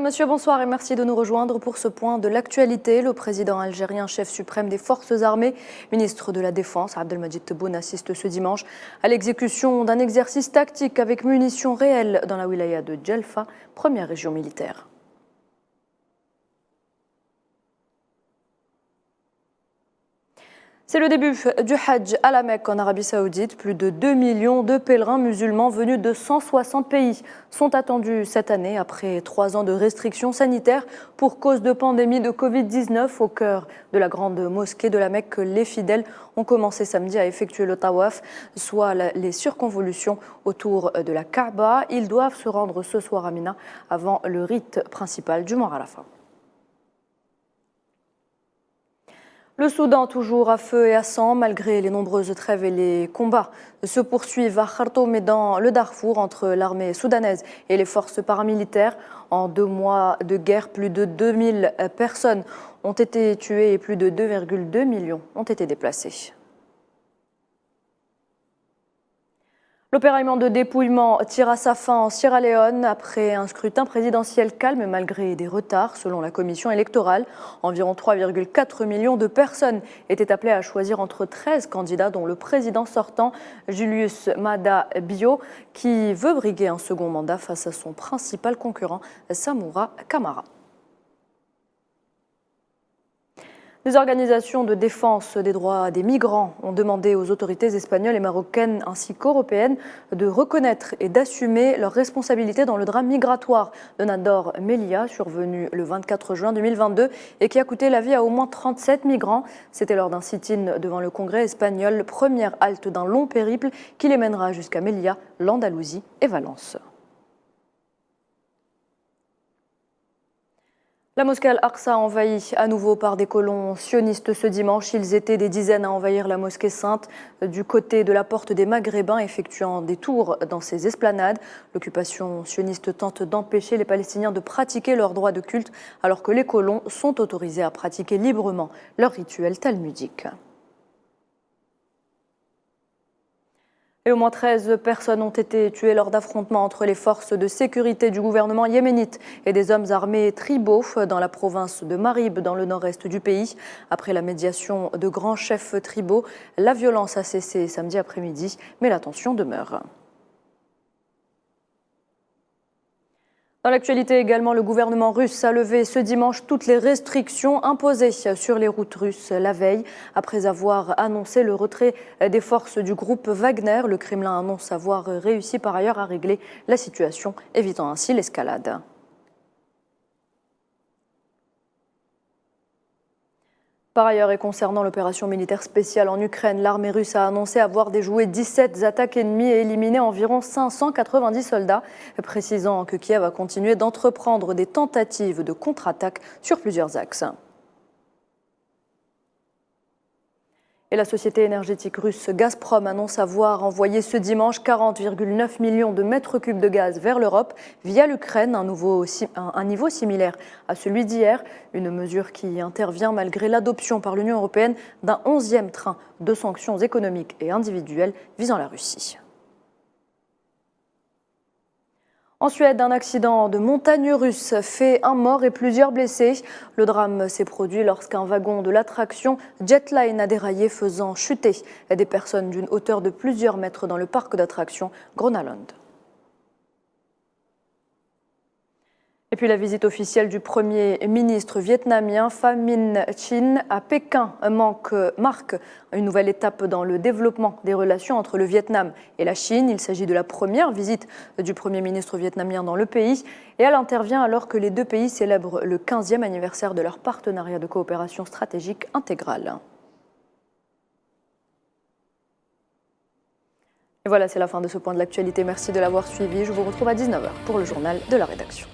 Mesdames, Messieurs, bonsoir et merci de nous rejoindre pour ce point de l'actualité. Le président algérien, chef suprême des forces armées, ministre de la Défense, Abdelmadjid Tebboune, assiste ce dimanche à l'exécution d'un exercice tactique avec munitions réelles dans la wilaya de Djelfa, première région militaire. C'est le début du Hajj à la Mecque en Arabie Saoudite. Plus de 2 millions de pèlerins musulmans venus de 160 pays sont attendus cette année après 3 ans de restrictions sanitaires pour cause de pandémie de Covid-19 au cœur de la grande mosquée de la Mecque. Les fidèles ont commencé samedi à effectuer le tawaf, soit les circonvolutions autour de la Kaaba. Ils doivent se rendre ce soir à Mina avant le rite principal du Mont Arafat. Le Soudan, toujours à feu et à sang, malgré les nombreuses trêves et les combats, se poursuivent à Khartoum et dans le Darfour entre l'armée soudanaise et les forces paramilitaires. En 2 mois de guerre, plus de 2000 personnes ont été tuées et plus de 2,2 millions ont été déplacées. L'opération de dépouillement tire à sa fin en Sierra Leone après un scrutin présidentiel calme malgré des retards. Selon la commission électorale, environ 3,4 millions de personnes étaient appelées à choisir entre 13 candidats, dont le président sortant, Julius Maada Bio, qui veut briguer un second mandat face à son principal concurrent, Samoura Kamara. Des organisations de défense des droits des migrants ont demandé aux autorités espagnoles et marocaines ainsi qu'européennes de reconnaître et d'assumer leurs responsabilités dans le drame migratoire de Nador Melilla, survenu le 24 juin 2022 et qui a coûté la vie à au moins 37 migrants. C'était lors d'un sit-in devant le Congrès espagnol, première halte d'un long périple qui les mènera jusqu'à Melilla, l'Andalousie et Valence. La mosquée Al-Aqsa envahie à nouveau par des colons sionistes ce dimanche. Ils étaient des dizaines à envahir la mosquée sainte du côté de la porte des Maghrébins, effectuant des tours dans ces esplanades. L'occupation sioniste tente d'empêcher les Palestiniens de pratiquer leurs droits de culte, alors que les colons sont autorisés à pratiquer librement leurs rituels talmudiques. Et au moins 13 personnes ont été tuées lors d'affrontements entre les forces de sécurité du gouvernement yéménite et des hommes armés tribaux dans la province de Marib, dans le nord-est du pays. Après la médiation de grands chefs tribaux, la violence a cessé samedi après-midi, mais la tension demeure. Dans l'actualité également, le gouvernement russe a levé ce dimanche toutes les restrictions imposées sur les routes russes la veille. Après avoir annoncé le retrait des forces du groupe Wagner, le Kremlin annonce avoir réussi par ailleurs à régler la situation, évitant ainsi l'escalade. Par ailleurs, et concernant l'opération militaire spéciale en Ukraine, l'armée russe a annoncé avoir déjoué 17 attaques ennemies et éliminé environ 590 soldats, précisant que Kiev a continué d'entreprendre des tentatives de contre-attaque sur plusieurs axes. Et la société énergétique russe Gazprom annonce avoir envoyé ce dimanche 40,9 millions de mètres cubes de gaz vers l'Europe via l'Ukraine, un niveau similaire à celui d'hier, une mesure qui intervient malgré l'adoption par l'Union européenne d'un 11e train de sanctions économiques et individuelles visant la Russie. En Suède, un accident de montagne russe fait un mort et plusieurs blessés. Le drame s'est produit lorsqu'un wagon de l'attraction Jetline a déraillé, faisant chuter des personnes d'une hauteur de plusieurs mètres dans le parc d'attractions Gröna Lund. Et puis la visite officielle du Premier ministre vietnamien Pham Minh Chinh à Pékin marque une nouvelle étape dans le développement des relations entre le Vietnam et la Chine. Il s'agit de la première visite du Premier ministre vietnamien dans le pays et elle intervient alors que les deux pays célèbrent le 15e anniversaire de leur partenariat de coopération stratégique intégrale. Et voilà, c'est la fin de ce point de l'actualité. Merci de l'avoir suivi. Je vous retrouve à 19h pour le journal de la rédaction.